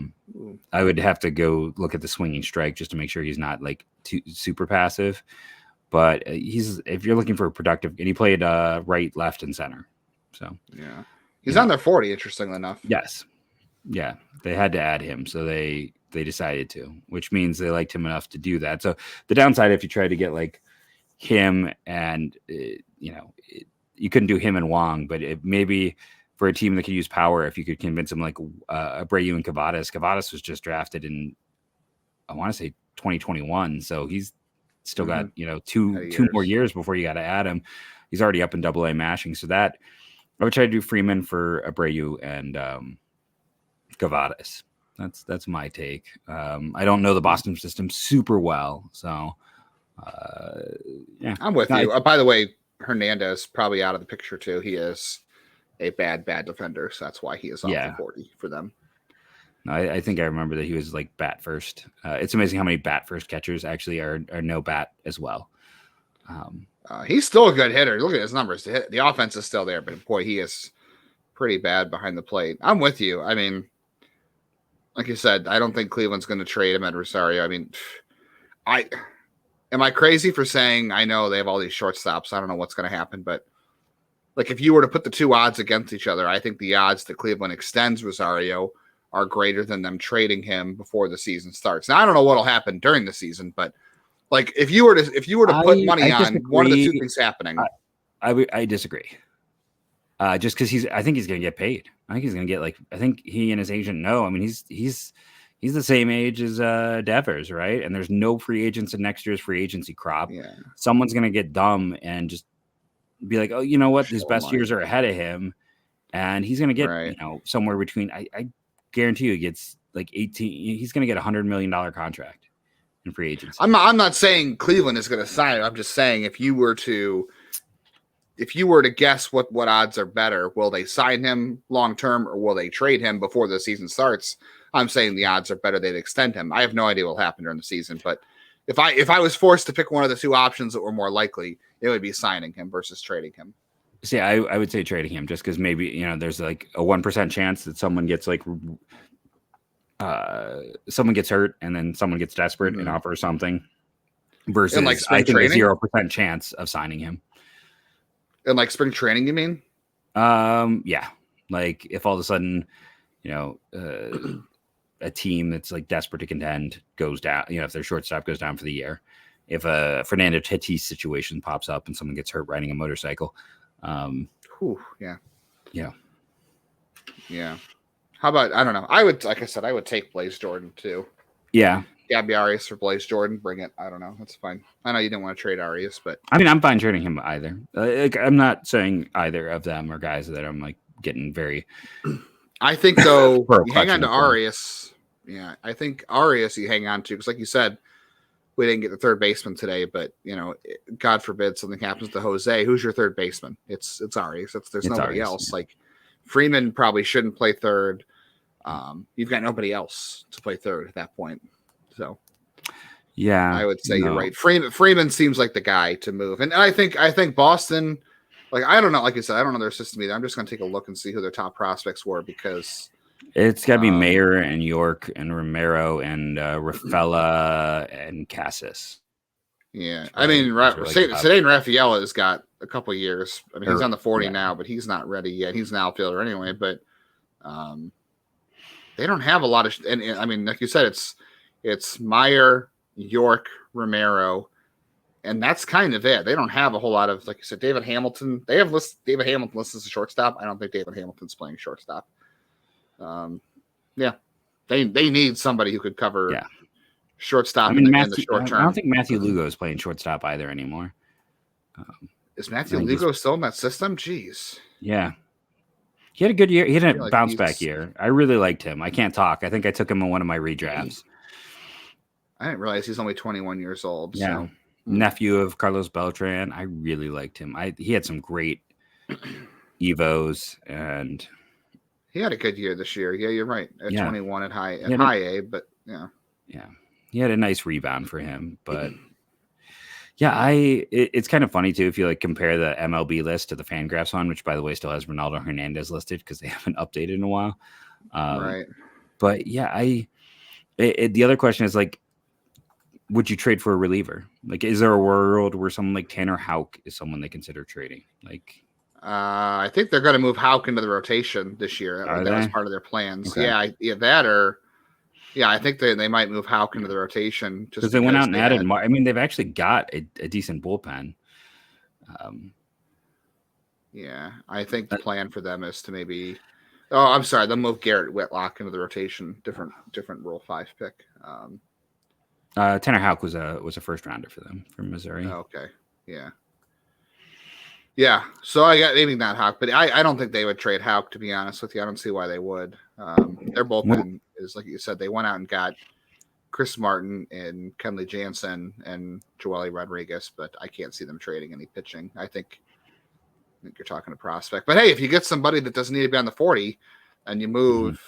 would have to go look at the swinging strike just to make sure he's not like too super passive. But if you're looking for a productive, and he played right, left, and center. So yeah, he's on their 40. Interestingly enough, yes, yeah, they had to add him, so they decided to, which means they liked him enough to do that. So the downside, if you try to get like him and you couldn't do him and Wong, but maybe for a team that could use power, if you could convince them like Abreu and Cavadas. Cavadas was just drafted in, I want to say 2021, so he's still got two more years before you got to add him. He's already up in Double A mashing, so that I would try to do Freeman for Abreu and Cavadas. That's my take. I don't know the Boston system super well, so yeah, I'm with you. By the way, Hernandez probably out of the picture too. He is a bad defender, so that's why he is off the 40 for them. No, I think I remember that he was like bat first. It's amazing how many bat first catchers actually are no bat as well. He's still a good hitter. Look at his numbers. The offense is still there, but boy, he is pretty bad behind the plate. I'm with you. I mean, like you said, I don't think Cleveland's going to trade him at Rosario. I mean, am I crazy for saying I know they have all these shortstops? I don't know what's going to happen, but like if you were to put the two odds against each other, I think the odds that Cleveland extends Rosario are greater than them trading him before the season starts. Now I don't know what'll happen during the season, but like if you were to put money on one of the two things happening, I disagree. Just because I think he's going to get paid. I think he's going to get I think he and his agent know. I mean, he's the same age as Devers, right? And there's no free agents in next year's free agency crop. Yeah. Someone's going to get dumb and just be like, oh, you know what? His best years are ahead of him. And he's going to get, somewhere between, I guarantee you he gets like 18. He's going to get $100 million contract in free agency. I'm not saying Cleveland is going to sign him. I'm just saying if you were to guess what odds are better, will they sign him long term or will they trade him before the season starts? I'm saying the odds are better they'd extend him. I have no idea what will happen during the season, but if I was forced to pick one of the two options that were more likely, it would be signing him versus trading him. See, I would say trading him just because maybe there's like a 1% chance that someone gets someone gets hurt and then someone gets desperate and offers something versus I think a 0% chance of signing him. And like spring training, you mean? Yeah. Like if all of a sudden, a team that's like desperate to contend goes down, if their shortstop goes down for the year, if a Fernando Tatis situation pops up and someone gets hurt riding a motorcycle. Yeah. How about, I don't know. I would take Blaze Jordan too. Yeah. Gabby Arias for Blaze Jordan. Bring it. I don't know. That's fine. I know you didn't want to trade Arias, but I mean, I'm fine trading him either. I'm not saying either of them are guys that I'm like getting very. I think though, you hang on to Arias. Yeah, I think Arias you hang on to because, like you said, we didn't get the third baseman today, but God forbid something happens to Jose. Who's your third baseman? It's Arias. There's nobody else. Yeah. Like Freeman probably shouldn't play third. You've got nobody else to play third at that point. So, yeah, I would say you're right. Freeman seems like the guy to move, and I think Boston. Like I don't know, like you said, I don't know their system either. I'm just going to take a look and see who their top prospects were because it's got to be Mayer and York and Romero and Rafaela and Cassis. Yeah, I mean, Cedane Rafaela has got a couple of years. I mean, he's on the 40 now, but he's not ready yet. He's an outfielder anyway, but they don't have a lot of. And I mean, like you said, it's Meyer, York, Romero, and that's kind of it. They don't have a whole lot of, like you said, David Hamilton. They have David Hamilton listed as a shortstop. I don't think David Hamilton's playing shortstop. They need somebody who could cover shortstop in the short term. I don't think Matthew Lugo is playing shortstop either anymore. Is Matthew Lugo still in that system? Jeez. Yeah. He had a good year. He had a bounce back year. I really liked him. I can't talk. I think I took him in one of my redrafts. I didn't realize he's only 21 years old. Yeah. So. Nephew of Carlos Beltran. I really liked him. He had some great evos and he had a good year this year. Yeah, you're right. At 21 at high A, but yeah. Yeah. He had a nice rebound for him, but Yeah, it's kind of funny too if you like compare the MLB list to the Fangraphs one, which by the way still has Ronaldo Hernandez listed because they haven't updated in a while. Right. But yeah, the other question is like, would you trade for a reliever? Like, is there a world where someone like Tanner Houck is someone they consider trading? Like, I think they're going to move Houck into the rotation this year. Are That was they? part of their plans. Okay. I think they might move Houck into the rotation just because they went out and added. had, I mean, they've actually got a decent bullpen. I think the plan for them is to maybe. Oh, I'm sorry. They'll move Garrett Whitlock into the rotation. Different Rule 5 pick. Tanner Houck was a first rounder for them from Missouri. Okay. Yeah. Yeah. So I got maybe not Houck, but I don't think they would trade Houck, to be honest with you. I don't see why they would. Their bullpen is, like you said, they went out and got Chris Martin and Kenley Jansen and Joely Rodriguez, but I can't see them trading any pitching. I think you're talking a prospect. But hey, if you get somebody that doesn't need to be on the 40 and you move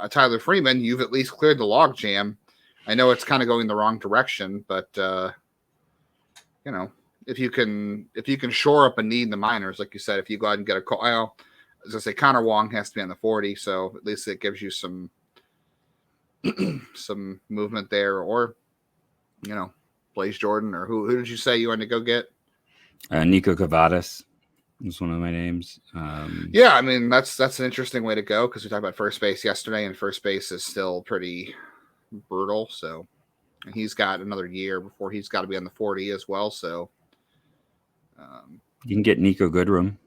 Tyler Freeman, you've at least cleared the log jam. I know it's kind of going the wrong direction, but if you can shore up a need in the minors, like you said, if you go out and get a call, as I say, Connor Wong has to be on the 40, so at least it gives you some some movement there, or Blaze Jordan, or who did you say you wanted to go get? Nico Cavadas was one of my names. Yeah, I mean that's an interesting way to go because we talked about first base yesterday, and first base is still pretty brutal. So, and he's got another year before he's got to be on the 40 as well. So, you can get Nico Goodrum.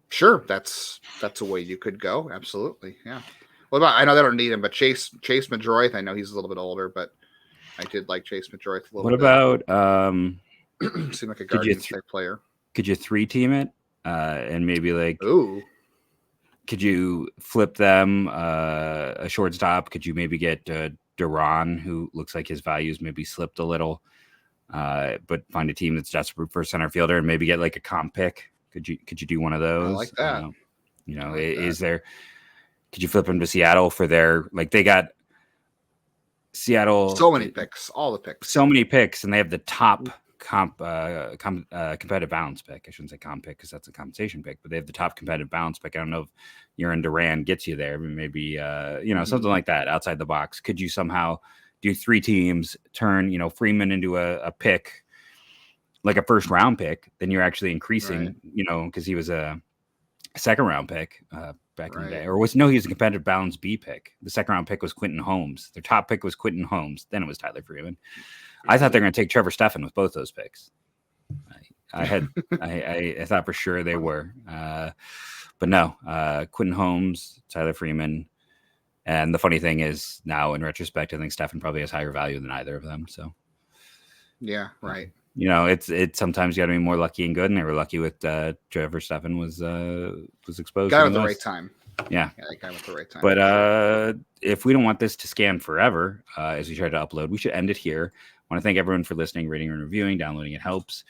Sure, that's a way you could go. Absolutely, yeah. What about? I know they don't need him, but Chase Madroith. I know he's a little bit older, but I did like Chase Madroith a little bit. What about? Seemed like a Guardians type player. Could you 3-team it and maybe like? Ooh. Could you flip them a shortstop? Could you maybe get Duran, who looks like his values maybe slipped a little, but find a team that's desperate for a center fielder and maybe get like a comp pick? Could you do one of those? I like that. Is there? Could you flip them to Seattle for their they got Seattle so many picks, all the picks, so many picks, and they have the top competitive balance pick. I shouldn't say comp pick because that's a compensation pick, but they have the top competitive balance pick. I don't know if Urban Duran gets you there, but maybe something like that outside the box. Could you somehow do 3 teams, turn Freeman into a pick, like a first round pick? Then you're actually increasing, because he was a second round pick back in the day, he was a competitive balance B pick. The second round pick was Quentin Holmes. Their top pick was Quentin Holmes. Then it was Tyler Freeman. I thought they were going to take Trevor Stephan with both those picks. I thought for sure they were, but no. Quentin Holmes, Tyler Freeman, and the funny thing is now in retrospect, I think Stephan probably has higher value than either of them. So, yeah, right. It's sometimes you got to be more lucky and good, and they were lucky with Trevor Stephan was exposed. Got at the right time. Yeah, that guy at the right time. But if we don't want this to scan forever, as we try to upload, we should end it here. I want to thank everyone for listening, rating, and reviewing. Downloading it helps.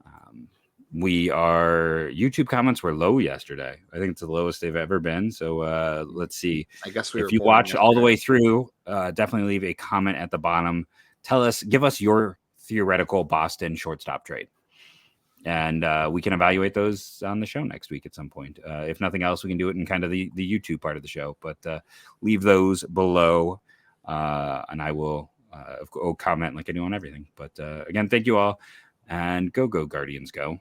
Our YouTube comments were low yesterday. I think it's the lowest they've ever been. So let's see. I guess if you watch all the way through, definitely leave a comment at the bottom. Give us your theoretical Boston shortstop trade, and we can evaluate those on the show next week at some point. If nothing else, we can do it in kind of the YouTube part of the show. But leave those below, and I will comment like I do on everything. But again, thank you all, and go Guardians, go.